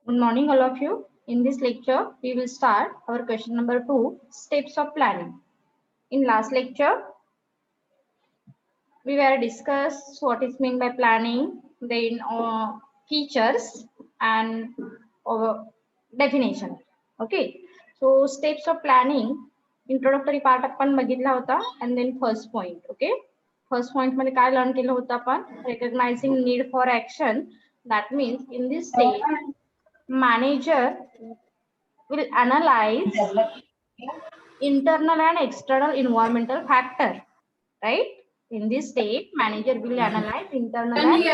Good morning, all of you. In this lecture, we will start our question number 2, steps of planning. In last lecture, we were discussed what is meant by planning, then features and definition. Okay. So steps of planning, introductory part आपण बघितला होता and then first point. Okay. First point मध्ये काय learn केलं होतं आपण? Recognizing need for action. That means in this stage, manager will analyze internal and external environmental factor, right? In this state, manager will analyze internal and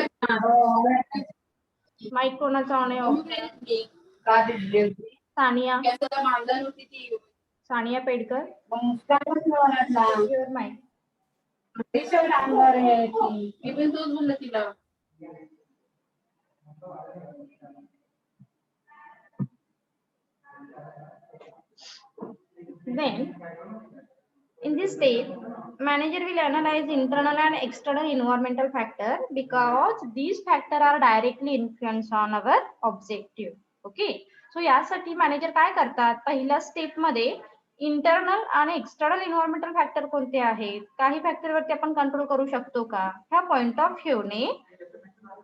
mic कोणाचा on आहे off? Sania Pedkar your mic. Then, in this step, manager will analyze internal and external environmental factor because these factors are directly influence on our objective. Okay. So यासाठी manager काय करतात? पहिल्या step मध्ये internal आणि external environmental factor कोणते आहेत? काही फॅक्टरवरती आपण कंट्रोल करू शकतो का? ह्या पॉइंट ऑफ व्ह्यूने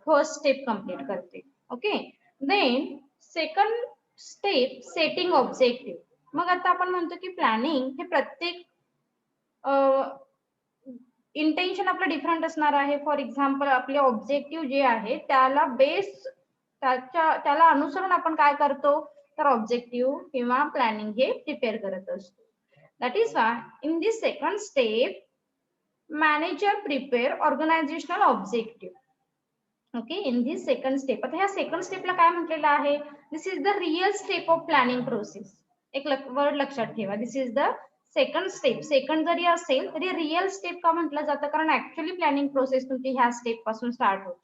फर्स्ट स्टेप कंप्लीट करते. Okay. Then second step setting objective. मग आता आपण म्हणतो की प्लॅनिंग हे प्रत्येक इंटेन्शन आपलं डिफरंट असणार आहे. फॉर एक्झाम्पल आपले ऑब्जेक्टिव्ह जे आहे त्याला बेस त्याला अनुसरून आपण काय करतो तर ऑब्जेक्टिव्ह किंवा प्लॅनिंग हे प्रिपेअर करत असतो. That is why in this second step manager prepare organisational objective. Okay. In this second step. आता ह्या सेकंड स्टेपला काय म्हटलेलं आहे? This is the real step of planning process. एक वर्ड लक्षात ठेवा. This is the second step. Second जरी असेल तरी रिअल स्टेप का म्हटलं जातं कारण ऍक्च्युअली प्लॅनिंग प्रोसेस तुमची ह्या स्टेप पासून स्टार्ट होते.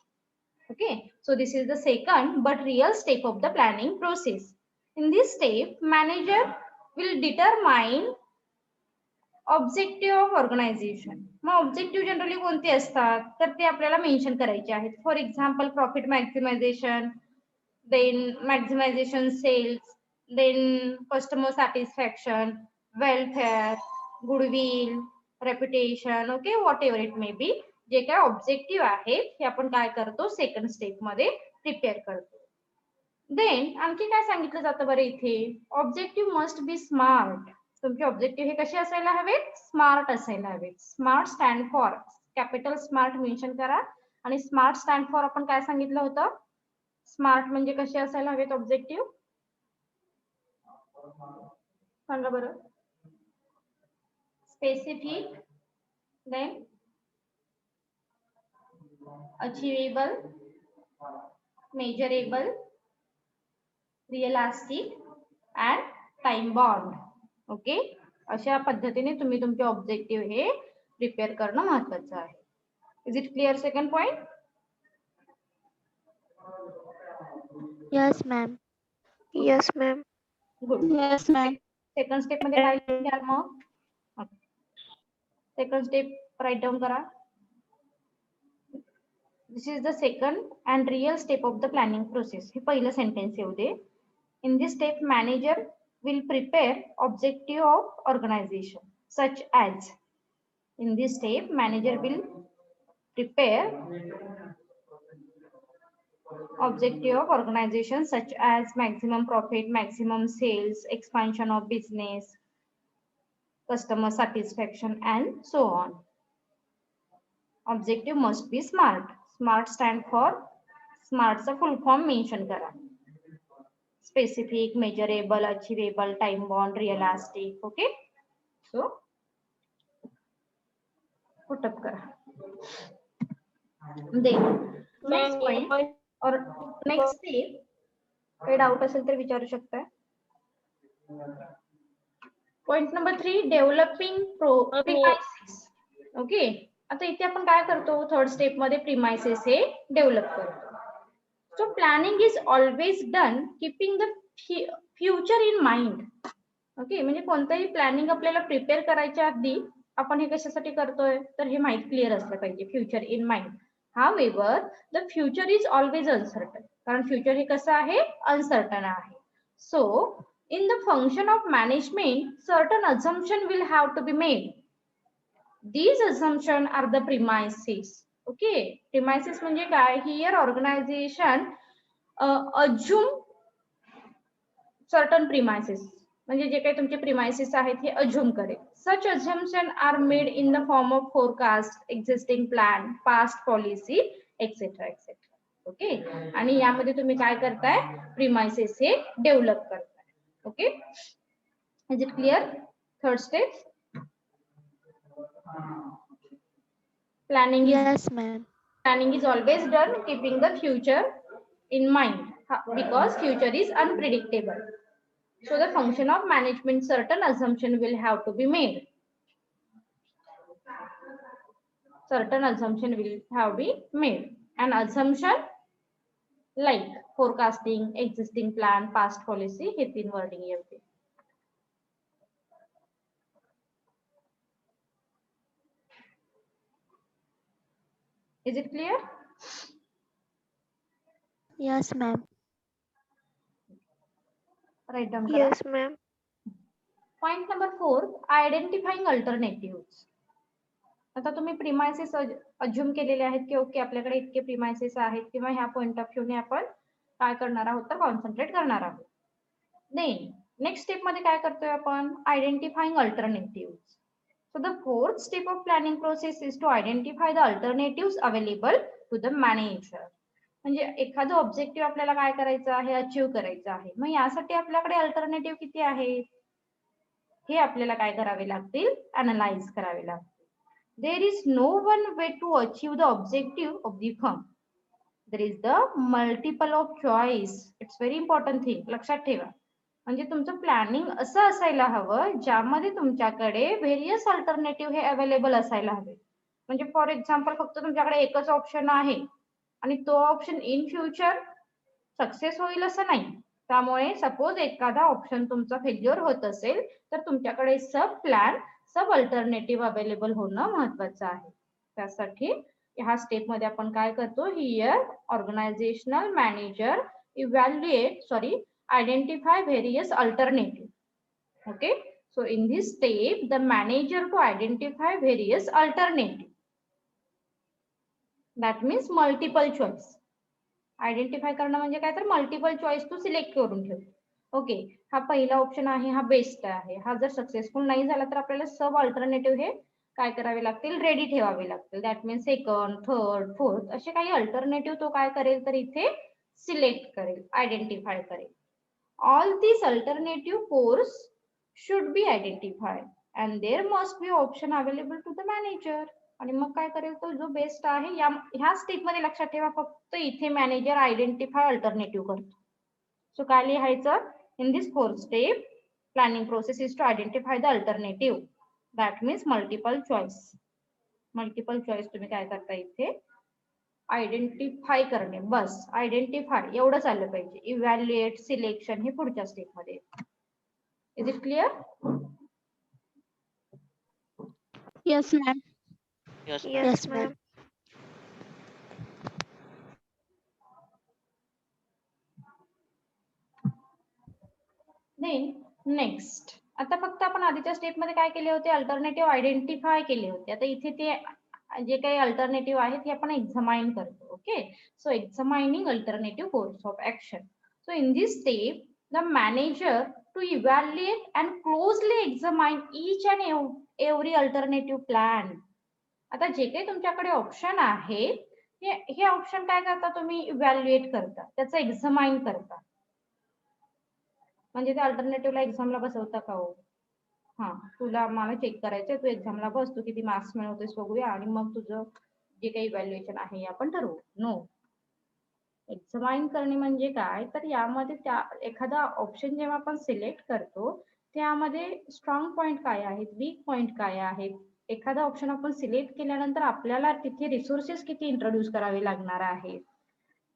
Okay. So this is the second but real step of the planning process. In this step manager will determine objective of organisation. मग ऑब्जेक्टिव्ह जनरली कोणते असतात तर ते आपल्याला मेन्शन करायचे आहेत. For example profit maximisation, then maximisation sales, then customer satisfaction, welfare, goodwill, reputation, okay, whatever it may be. जे काय ऑब्जेक्टिव्ह आहे हे आपण काय करतो सेकंड स्टेप मध्ये प्रिपेअर करतो. देन आणखी काय सांगितलं जातं बरं इथे? Objective must be smart. तुमचे ऑब्जेक्टिव्ह हे कसे असायला हवेत? स्मार्ट असायला हवेत. Smart stand for capital smart mention करा. आणि स्मार्ट स्टँड फॉर आपण काय सांगितलं होतं? स्मार्ट म्हणजे कसे असायला हवेत ऑब्जेक्टिव्ह? सांगा बरं. Specific, then achievable, measurable, realistic and time bound. Okay. अशा पद्धतीने तुम्ही तुमचे ऑब्जेक्टिव्ह हे प्रिपेअर करणं महत्वाचं आहे. Is it clear second point? Yes, ma'am. Yes, ma'am. Good. Yes, ma'am. Second step मध्ये काय लिहाल मग? सेकंड स्टेप राईट डाऊन करा. This is the second and real step of the planning process. हे पहिलं सेंटेन्स येऊ दे. In this step, manager will prepare objective of organization such as. In this step, manager will prepare objective of organization such as maximum profit, maximum sales, expansion of business, customer satisfaction, and so on. Objective must be smart. Smart stand for स्मार्टचा full form mention करा. Specific, measurable, achievable, time bound, realistic. Okay. So put up करा. Next point और next step. काही doubt असेल तर विचारू शकता. Point number 3 developing premises. Okay. आता इथे आपण काय करतो? थर्ड स्टेप मध्ये प्रिमाइसेस हे डेव्हलप करतो. So planning is always done keeping the future in mind. Okay. म्हणजे कोणतंही प्लॅनिंग आपल्याला प्रिपेअर करायच्या आधी आपण हे कशासाठी करतोय तर हे माहिती क्लिअर असलं पाहिजे. Future in mind. However, the future is always uncertain. कारण future हे कसं आहे? Uncertain आहे. So, in the function of management, certain assumption will have to be made. These assumptions are the premises. Okay, premises म्हणजे काय? Here organization assume certain premises. म्हणजे जे काही तुमचे प्रिमाइसेस आहेत हे अज्युम करेल. Such assumption are made in the form of forecast, existing plan, past policy etcetera etcetera. Okay, आणि यामध्ये तुम्ही काय करताय? प्रिमाइसेस हे डेव्हलप करताय. Okay, is it clear? Third step, planning. Yes, ma'am. Planning is always done keeping the future in mind because future is unpredictable. So the function of management, certain assumption will have to be made. Certain assumption will have be made. An assumption like forecasting, existing plan, past policy, हे तीन wording येते. Is it clear? Yes, ma'am. Write down करा. Yes, ma'am. Point number 4, identifying alternatives. आता तुम्ही premises assume केलेले आहेत की okay आपल्याकडे इतके प्रिमाइसेस आहेत किंवा ह्या पॉइंट ऑफ व्ह्यूने आपण काय करणार आहोत तर कॉन्सन्ट्रेट करणार आहोत. देन नेक्स्ट स्टेप मध्ये काय करतोय आपण? Identifying alternative. So the fourth step of planning process is to identify the alternatives available to the manager. म्हणजे एखादं ऑब्जेक्टिव्ह आपल्याला काय करायचं आहे? अचीव्ह करायचं आहे. मग यासाठी आपल्याकडे अल्टरनेटिव्ह किती आहेत हे आपल्याला काय करावे लागतील? अनालाइज करावे लागतील. There is no one way to achieve the objective of the firm. There is the multiple of choice. It's very important thing. लक्षात ठेवा. म्हणजे तुमचं प्लॅनिंग असं असायला हवं ज्यामध्ये तुमच्याकडे व्हेरियस अल्टरनेटिव्ह हे अवेलेबल असायला हवे. म्हणजे फॉर एक्झाम्पल फक्त तुमच्याकडे एकच ऑप्शन आहे आणि तो ऑप्शन इन फ्युचर सक्सेस होईल असं नाही. त्यामुळे सपोज एखादा ऑप्शन तुमचा फेल्युअर होत असेल तर तुमच्याकडे सब प्लॅन, सब अल्टरनेटिव्ह अवेलेबल होणं महत्वाचं आहे. त्यासाठी ह्या स्टेप मध्ये आपण काय करतो? Here organisational manager identify various alternative. Okay, so in this step the manager to identify various alternative, that means multiple choice. Identify करणं म्हणजे काय तर मल्टिपल चॉईस तू सिलेक्ट करून ठेव. ओके, हा पहिला ऑप्शन आहे, हा बेस्ट आहे. हा जर सक्सेसफुल नाही झाला तर आपल्याला सब अल्टरनेटिव्ह हे काय करावे लागतील? रेडी ठेवावे लागतील. That means second, third, fourth असे काही अल्टरनेटिव्ह तो काय करेल तर इथे सिलेक्ट करेल, आयडेंटिफाय करेल. All these alternative course should be identified and there must be option available to the manager. आणि मग काय करेल तो जो बेस्ट आहे ह्या स्टेप मध्ये लक्षात ठेवा फक्त इथे मॅनेजर आयडेंटिफाय अल्टरनेटिव्ह करतो. सो काय लिहायचं? In this fourth step planning process is to identify the alternative. That means multiple choice. Multiple choice तुम्ही काय करता इथे? आयडेंटिफाय करणे. बस आयडेंटिफाय एवढंच आलं पाहिजे. इव्हॅल्युएट, सिलेक्शन हे पुढच्या स्टेप मध्ये. Is it clear? Yes, ma'am. Yes, ma'am. Then next, आता फक्त आपण आधीच्या स्टेप मध्ये काय केले होते? अल्टरनेटिव्ह आयडेंटिफाय केले होते. आता इथे ते जे काही अल्टरनेटिव्ह आहेत हे आपण एक्झामाइन करतो. Okay, so examining alternative course of action. So in this step the manager to evaluate and closely examine each and every alternative plan. आता जे काही तुमच्याकडे ऑप्शन आहे हे ऑप्शन काय करता? तुम्ही इव्हॅल्युएट करता, त्याचं एक्झामाइन करता. म्हणजे त्या अल्टरनेटिव्हला एक्झामला बसवता का हो? हा, तुला मला चेक करायचंय, तू एक्झामला बस, तू किती मार्क्स मिळवतेस बघूया आणि मग तुझं जे काही इव्हॅल्युएशन आहे हे आपण ठरवू. नो, एक्झामाइन करणे म्हणजे काय तर यामध्ये त्या एखादा ऑप्शन जेव्हा आपण सिलेक्ट करतो त्यामध्ये स्ट्रॉंग पॉइंट काय आहेत, वीक पॉइंट काय आहेत. एखादा ऑप्शन आपण सिलेक्ट केल्यानंतर आपल्याला तिथे रिसोर्सेस किती इंट्रोड्यूस करावे लागणार आहेत,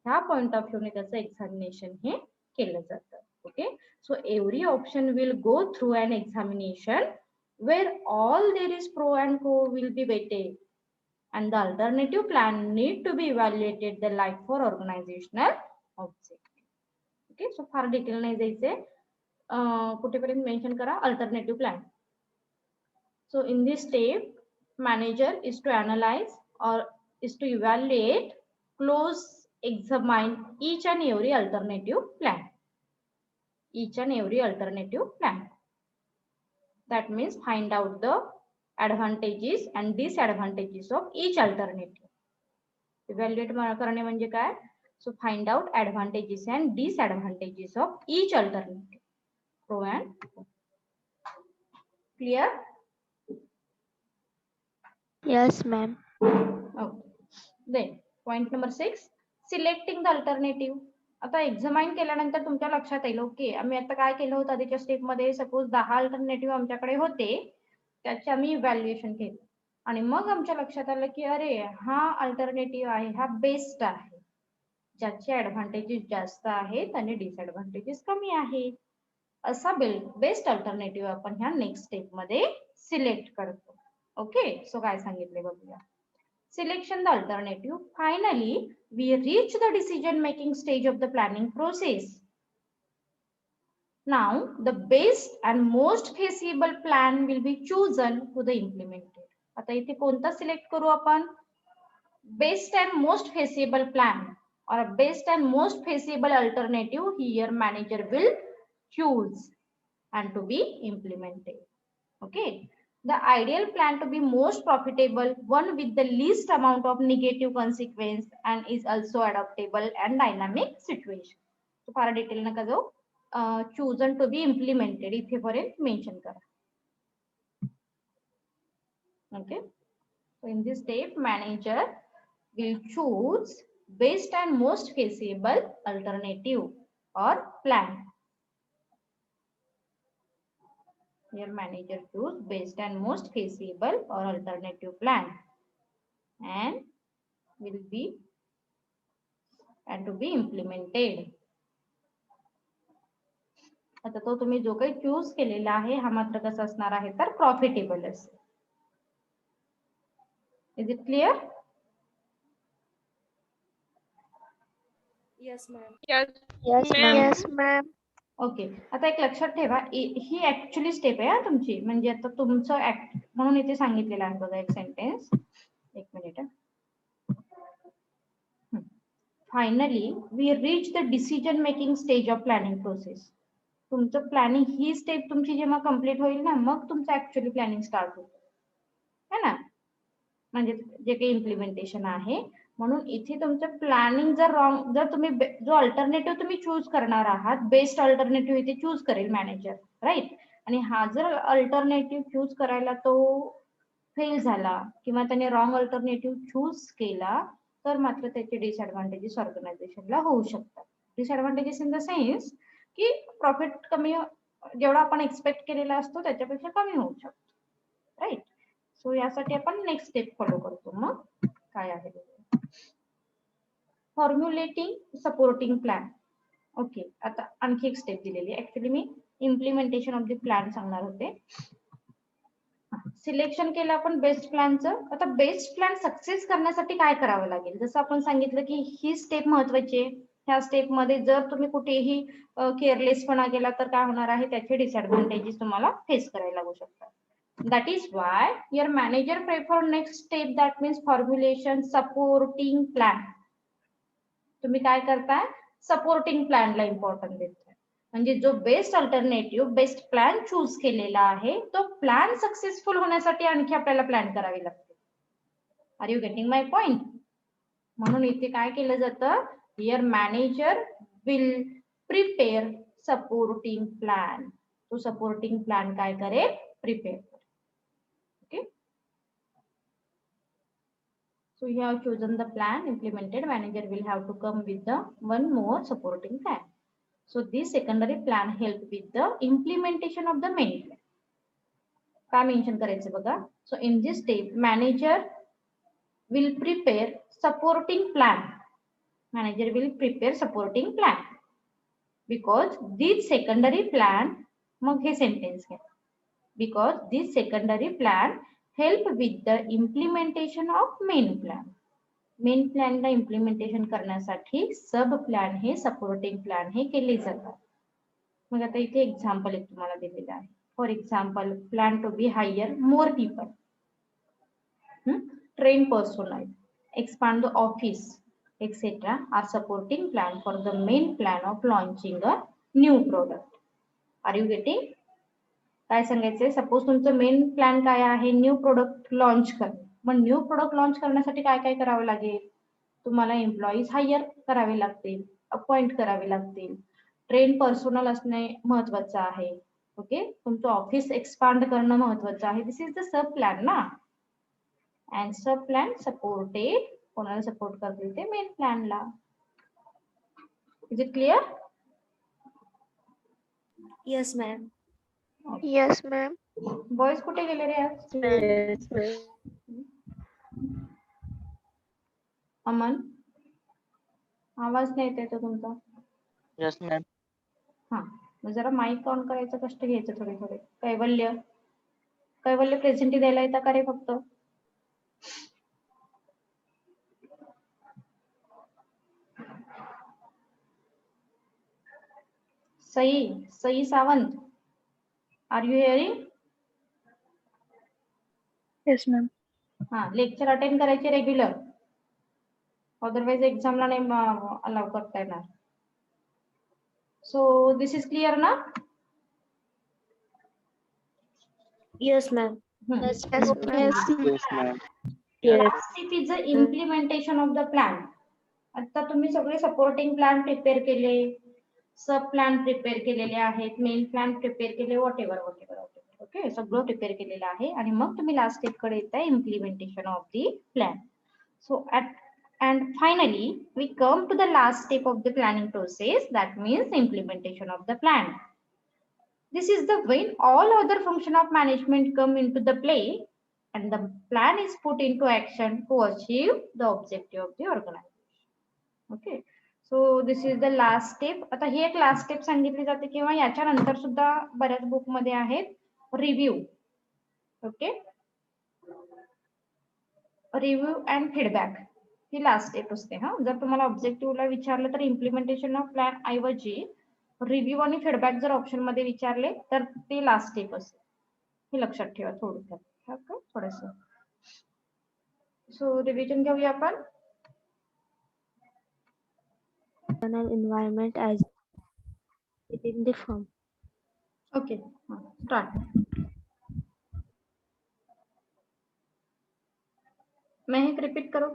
ह्या पॉइंट ऑफ व्ह्यूने त्याचं एक्झामिनेशन हे केलं जातं. Okay, so every option will go through an examination where all there is pro and co will be weighted and the alternative plan need to be evaluated the like for organizational objective. Okay, so फार detail नाही जायचे, कुठेपर्यंत mention करा alternative plan. So in this step, manager is to analyze or is to evaluate, close, examine each and every alternative plan. Each and every alternative plan. That means find out the advantages and disadvantages of each alternative. Evaluate करणे म्हणजे काय? So find out advantages and disadvantages of each alternative. Pro and con. Clear? Yes, ma'am. Okay. Then point number 6, selecting the alternative. आता एक्झामाइन केल्यानंतर तुमच्या लक्षात येईल, okay आम्ही आता काय केलं होतं आधीच्या स्टेप मध्ये, सपोज 10 अल्टरनेटिव्ह आमच्याकडे होते, त्याचे आम्ही इव्हॅल्युएशन केलं आणि मग आमच्या लक्षात आलं की अरे हा अल्टरनेटिव्ह आहे हा बेस्ट आहे, ज्याचे ऍडव्हान्टेजेस जास्त आहेत आणि डिसएडव्हान्टेजेस कमी आहेत. असा बेस्ट अल्टरनेटिव्ह आपण ह्या नेक्स्ट स्टेप मध्ये सिलेक्ट करतो. ओके, सो काय सांगितले बघूया. Selection the alternative. Finally, we reach the decision making stage of the planning process. Now, the best and most feasible plan will be chosen to the implemented. आता इथे कोणता select करू आपण? Best and most feasible plan or a best and most feasible alternative here manager will choose and to be implemented. Okay. The ideal plan to be most profitable, one with the least amount of negative consequence and is also adaptable and dynamic situation. So फार detail नका जाऊ, chosen to be implemented इथे पर्यंत mention करा. Okay. So in this step, manager will choose best and most feasible alternative or plan. Your manager choose best and most feasible or alternative plan and will be and to be implemented. आता तो तुम्ही जो काही choose केलेला आहे हा मात्र कसा असणार आहे तर प्रॉफिटेबल असेल. Is it clear? Yes, ma'am. Yes, ma'am. Okay, आता एक लक्षात ठेवा, ही ऍक्च्युअली स्टेप आहे तुमची, म्हणजे आता तुमचं म्हणून इथे सांगितलेलं आहे बघा एक सेंटेन्स. एक minute. Finally we reach the decision making stage of planning process. तुमचं प्लॅनिंग ही स्टेप तुमची जेव्हा कम्प्लीट होईल ना, मग तुमचं ऍक्च्युअली प्लॅनिंग स्टार्ट होईल, है ना, म्हणजे जे काही इम्प्लिमेंटेशन आहे. म्हणून इथे तुमचं प्लॅनिंग जर तुम्ही जो अल्टरनेटिव्ह तुम्ही चूज करणार आहात, बेस्ट अल्टरनेटिव्ह इथे चूज करेल मॅनेजर, राईट. आणि हा जर अल्टरनेटिव्ह चूज करायला तो फेल झाला किंवा त्याने रॉंग अल्टरनेटिव्ह चूज केला तर मात्र त्याचे डिसएडव्हान्टेजेस ऑर्गनायझेशनला होऊ शकतात. डिसएडव्हान्टेजेस इन द सेन्स की प्रॉफिट कमी, जेवढा आपण एक्सपेक्ट केलेला असतो त्याच्यापेक्षा कमी होऊ शकतो, राईट. सो यासाठी आपण नेक्स्ट स्टेप फॉलो करतो. मग काय आहे? फॉर्म्युलेटिंग सपोर्टिंग प्लॅन. ओके, आता आणखी एक स्टेप दिलेली आहे. Actually me implementation of the plan सांगणार होते. सिलेक्शन केलं आपण बेस्ट प्लॅनचं. आता बेस्ट प्लॅन सक्सेस करण्यासाठी काय करावं लागेल? जसं आपण सांगितलं की ही स्टेप महत्वाची आहे. ह्या स्टेप मध्ये जर तुम्ही कुठेही केअरलेसपणा केला तर काय होणार आहे, त्याचे डिसएडव्हान्टेजेस तुम्हाला फेस करायला लागू शकतात. That is why your manager prefer next step, that means formulation supporting plan. तुम्ही काय करताय? सपोर्टिंग प्लॅनला इम्पॉर्टन्स देताय. म्हणजे जो best alternative best plan choose केलेला आहे तो प्लॅन सक्सेसफुल होण्यासाठी आणखी आपल्याला प्लॅन करावी लागते. Are you getting my point? म्हणून इथे काय केलं जातं, here manager will prepare supporting plan. तो सपोर्टिंग प्लॅन काय करेल? Prepare. Okay. So you have chosen the plan implemented. Manager will have to come with the one more supporting plan. So this secondary plan help with the implementation of the main plan. काय mention करायचं बघा. So in this step, manager will prepare supporting plan. Manager will prepare supporting plan because this secondary plan. मग हे sentence घ्या. Because this secondary plan help with the implementation of main plan. Main प्लॅनला implementation करण्यासाठी sub plan हे supporting plan हे केले जातात. मग आता इथे एक्झाम्पल एक तुम्हाला दिलेलं आहे. For example, plan to be hire more people, train personnel, expand the office, etc. are supporting plan for the main plan of launching a new product. Are you getting? काय सांगायचंय? सपोज तुमचं main plan काय आहे? New product launch करणे. मग new product launch करण्यासाठी काय काय करावं लागेल? तुम्हाला एम्प्लॉईज हायर करावे लागतील, अपॉइंट करावे लागतील, ट्रेन पर्सनल असणे महत्वाचं आहे. ओके, तुमचं ऑफिस एक्सपांड करणं महत्वाचं आहे. This is the sub plan ना. अँड सब प्लॅन सपोर्टेड, कोणाला सपोर्ट करतील ते मेन प्लॅनला. Is it clear? Yes, ma'am. Yes, ma'am. Boys कुठे गेले रे आज? Yes, ma'am. अमन, आवाज नाही येत आहे तुमचा. Yes, ma'am. हा, मग जरा माईक ऑन करायचं कष्ट घ्यायचं थोडे थोडे. कैवल्य, कैवल्य प्रेझेंटी द्यायला येतं का रे फक्त? Sai, Sai Sawant, are you hearing? Yes, ma'am. हा, लेक्चर अटेंड करायचे रेग्युलर, अदरवाइज एक्झामला नाही अलाउ करता येणार. सो दिस इज क्लिअर ना? Yes, ma'am. Yes, ma'am. Yes, ma'am. Yes. Step is the implementation of the plan. आता तुम्ही सगळे सपोर्टिंग प्लॅन प्रिपेअर केले, सब प्लॅन प्रिपेअर केलेले आहेत, मेन प्लॅन प्रिपेअर केले, वॉट एव्हर. ओके, सगळं प्रिपेअर केलेलं आहे आणि मग तुम्ही लास्ट स्टेप कडे येताय, implementation of the plan. So and finally we come to the last step of the planning process, that means implementation of the plan. This is the when all other function of management come into the play and the plan is put into action to achieve the objective of the organization. Okay, so this is the last step. आता ही एक last step सांगितली जाते किंवा याच्या नंतर सुद्धा बऱ्याच book मध्ये आहेत review. Okay, review and feedback he last step असते. हा, जर तुम्हाला ऑब्जेक्टिव्हला विचारलं तर इम्प्लिमेंटेशन ऑफ प्लॅन ऐवजी रिव्ह्यू आणि फीडबॅक जर ऑप्शन मध्ये विचारले तर ते लास्ट स्टेप असते. हे लक्षात ठेवा थोडक्यात. थोडस सो रिव्हिजन घेऊया आपण. External environment as within the firm. Okay, start. मैं एक रिपीट करो.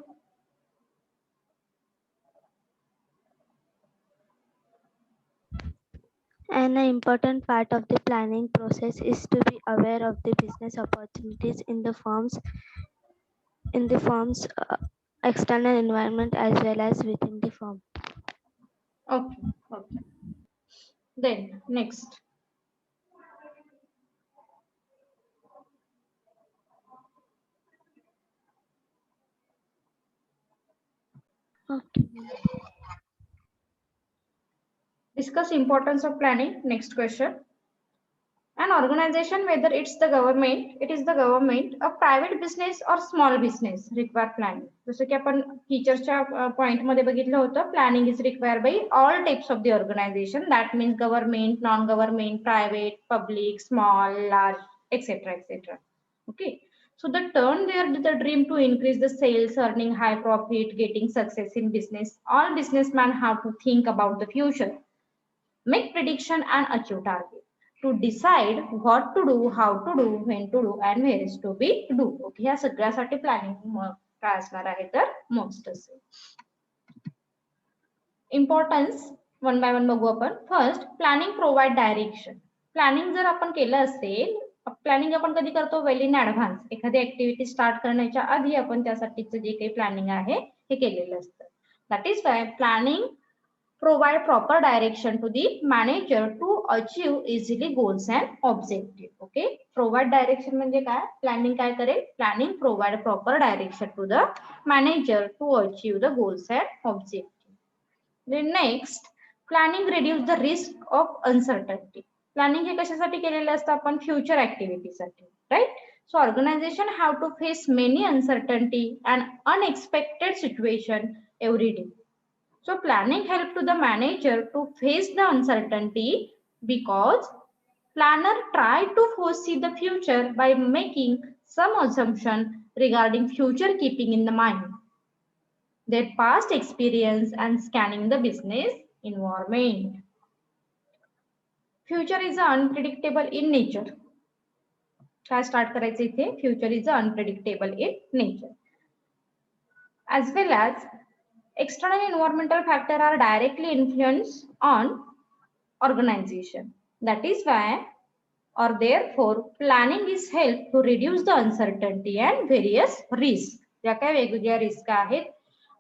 An important part of the planning process is to be aware of the business opportunities in the firm's external environment as well as within the firm. Okay. Then next. Okay. Discuss importance of planning. Next question. An organization, whether it is the government, a private business or small business, require planning. जसं की आपण टीचरच्या point मध्ये बघितलं होतं, planning is required by all types of the organization. That means government, non-government, private, public, small, large, etc. Okay. So the turn there, the dream to increase the sales, earning high profit, getting success in business. All businessmen have to think about the future, make prediction and achieve target. To decide what to do, how to do, when to do, and where is to be do. Okay, ह्या सगळ्यासाठी planning काय असणार आहे तर most असेल. Importance one by one बघू आपण. First, planning provide direction. Planning जर आपण केलं असेल, प्लॅनिंग आपण कधी करतो? Well in advance. एखादी ऍक्टिव्हिटी स्टार्ट करण्याच्या आधी आपण त्यासाठीचं जे काही प्लॅनिंग आहे हे केलेलं असतं. That is Y planning provide proper direction to the manager to achieve easily goals and objective. Okay, provide direction म्हणजे काय? प्लॅनिंग काय करेल? Planning provide proper direction to the manager to achieve the goals and objective. Then next, planning reduce the risk of uncertainty. Planning हे कशासाठी केलेलं असतं? आपण future activity साठी, right? So organization have to face many uncertainty and unexpected situation every day. So planning help to the manager to face the uncertainty because planner try to foresee the future by making some assumption regarding future, keeping in the mind their past experience and scanning the business environment. Future is unpredictable in nature. काय start करायचं इथे? Future is unpredictable in nature. As well as external environmental factors are directly influenced on organization. That is why or therefore planning is help to reduce the uncertainty and various risks. ज्या काही वेगवेगळ्या risk आहेत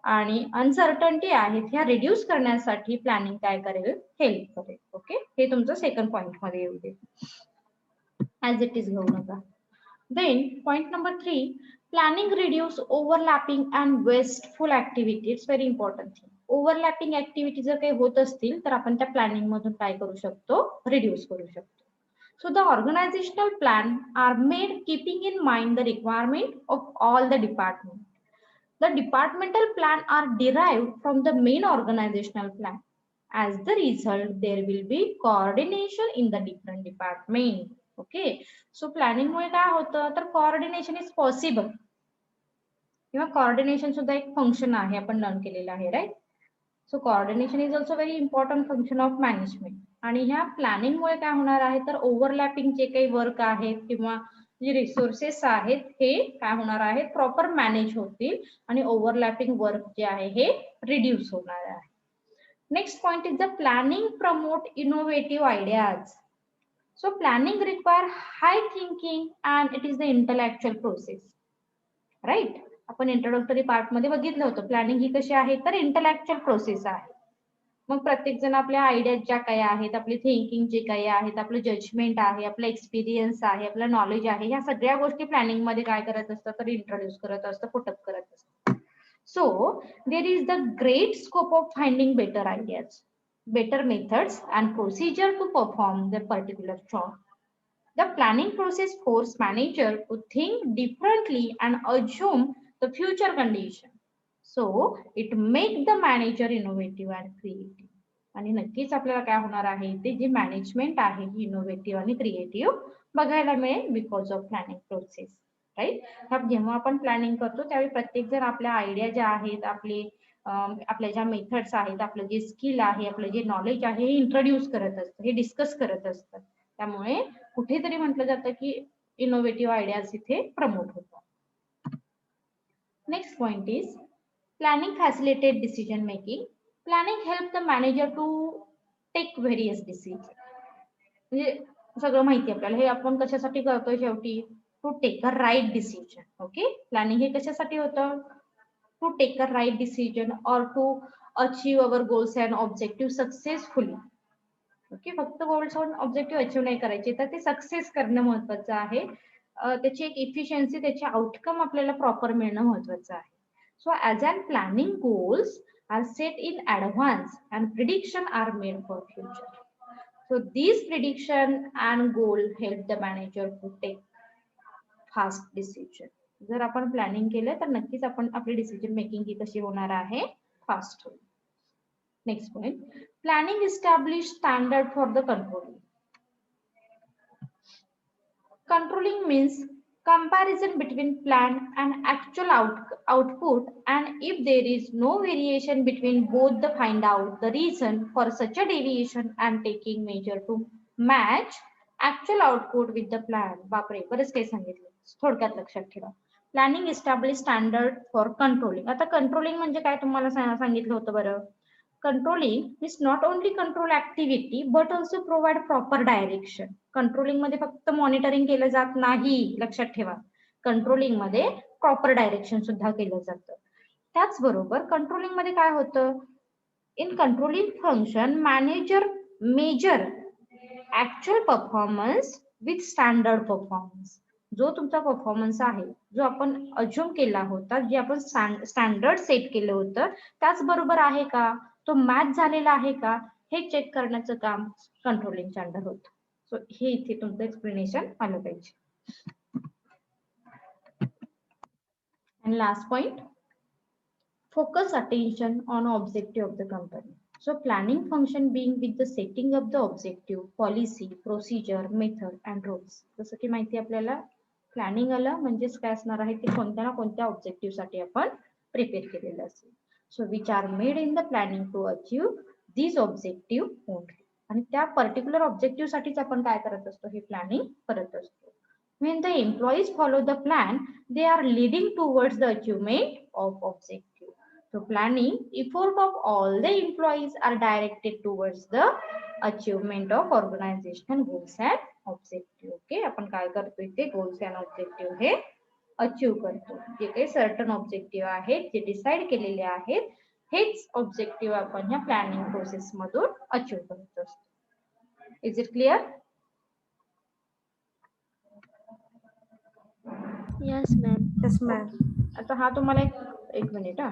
आणि uncertainty आहेत ह्या reduce करण्यासाठी planning काय करेल? हेल्प करेल. ओके, हे तुमचं सेकंड पॉइंट मध्ये येऊ दे. As it is घेऊ नका. Then point number 3, planning reduce overlapping and wasteful activity. It's very important thing. Overlapping activity जर काही होत असतील तर आपण त्या प्लॅनिंग मधून काय करू शकतो? रिड्यूस करू शकतो. So the organizational plan are made keeping in mind the requirement of all the department. The departmental plan are derived from the main organizational plan. As the result, there will be coordination in the different department. Okay, so planning मुळे काय होतं तर coordination is possible किंवा coordination सुद्धा एक function आहे आपण learn केलेलं आहे right. So coordination is also very important function of management. आणि ह्या प्लॅनिंग मुळे काय होणार आहे तर ओव्हरलॅपिंग जे काही वर्क आहेत किंवा जे रिसोर्सेस आहेत हे काय होणार आहेत प्रॉपर मॅनेज होतील आणि ओव्हरलॅपिंग वर्क जे आहे हे रिड्यूस होणार आहे. Next point is the planning promote innovative ideas. So planning require high thinking and it is the intellectual process. Right? आपण इंट्रोडक्टरी पार्ट मध्ये बघितलं होतं प्लॅनिंग ही कशी आहे तर इंटलेक्च्युअल प्रोसेस आहे. मग प्रत्येक जण आपल्या आयडिया ज्या काही आहेत, आपली थिंकिंग जे काही आहेत, आपलं जजमेंट आहे, आपलं एक्सपिरियन्स आहे, आपलं नॉलेज आहे, ह्या सगळ्या गोष्टी प्लॅनिंग मध्ये काय करत असतात तर इंट्रोड्यूस करत असतं, पुटअप करत असतं. So there is the great scope of finding better ideas, better methods and procedure to perform the particular job. The planning process forces manager to think differently and assume the future condition. So it makes the manager innovative and creative. आणि नक्कीच आपल्याला काय होणार आहे ते जे management आहे innovative आणि क्रिएटिव्ह बघायला मिळेल because of planning process. Right, जेव्हा आपण प्लॅनिंग करतो त्यावेळी प्रत्येक जण आपल्या आयडिया ज्या आहेत, आपल्या ज्या मेथड्स आहेत, आपलं जे स्किल आहे, आपलं जे नॉलेज आहे हे इंट्रोड्यूस करत असतं, हे डिस्कस करत असतात. त्यामुळे कुठेतरी म्हटलं जातं की इनोव्हेटिव्ह आयडियाज इथे प्रमोट होतात. Next point is planning facilitate decision making. Planning help the manager to take various decision. म्हणजे सगळं माहिती आपल्याला, हे आपण कशासाठी करतोय शेवटी to take a right decision. Okay, planning हे कशासाठी होतं to take a right decision or to achieve our goals and objectives successfully. Okay, फक्त गोल्स आणि ऑब्जेक्टिव्ह अचीव्ह नाही करायचे तर ते सक्सेस करणं महत्वाचं आहे. त्याची एक इफिशियन्सी, त्याचे आउटकम आपल्याला प्रॉपर मिळणं महत्वाचं आहे. So as an planning goals are set in advance and prediction are made for future. So these prediction and goal help the manager to take fast decision. जर आपण प्लॅनिंग केलं तर नक्कीच आपण आपली डिसिजन मेकिंग ही कशी होणार आहे, फास्ट होईल. Next point, planning establish standard for the controlling. Controlling means comparison between plan and actual output, and if there is no variation between both, the find out the reason for such a deviation and taking measure to match actual output with the plan. बापरे, बरेच काही सांगितलं, थोडक्यात लक्षात ठेवा. Planning establish standard for controlling. आता controlling म्हणजे काय तुम्हाला सांगितलं होतं बरं. Controlling is not only control activity but also provide proper direction. Controlling मध्ये फक्त मॉनिटरिंग केलं जात नाही, लक्षात ठेवा. कंट्रोलिंग मध्ये प्रॉपर डायरेक्शन सुद्धा केलं जातं. त्याचबरोबर कंट्रोलिंग मध्ये काय होतं, in controlling function manager measure actual performance with standard performance. जो तुमचा परफॉर्मन्स आहे, जो आपण अज्युम केला होता, जे आपण स्टँडर्ड सेट केलं होतं त्याच बरोबर आहे का, तो मॅच झालेला आहे का, हे चेक करण्याचं काम कंट्रोलिंगच्या अंडर होतं. सो हे इथे तुमचं एक्सप्लेनेशन आलं पाहिजे. And last point, focus attention on objective of the company. So planning function being with the setting of the objective, policy, procedure, method and rules. जसं की माहिती आपल्याला प्लॅनिंग आलं म्हणजेच काय असणार आहे ते कोणत्या ना कोणत्या ऑब्जेक्टिव्ह साठी आपण प्रिपेअर केलेलं असेल. So which are made in the planning to achieve these objective only. आणि त्या पर्टिक्युलर ऑब्जेक्टिव्ह साठीच आपण काय करत असतो, हे प्लॅनिंग करत असतो. When the employees follow the plan, they are leading towards the achievement of objective. So planning effort of all the employees are directed towards the achievement of organizational goals and objective. Okay, आपण काय करतो इथे goals and objective हे achieve करतो. जे काही certain objective आहेत जे डिसाइड केलेले आहेत हेच ऑब्जेक्टिव्ह आपण ह्या प्लॅनिंग प्रोसेस मधून अचीव करत असतो. Is it clear? Yes, ma'am. Yes, ma'am. आता हा तुम्हाला एक मिनिट हा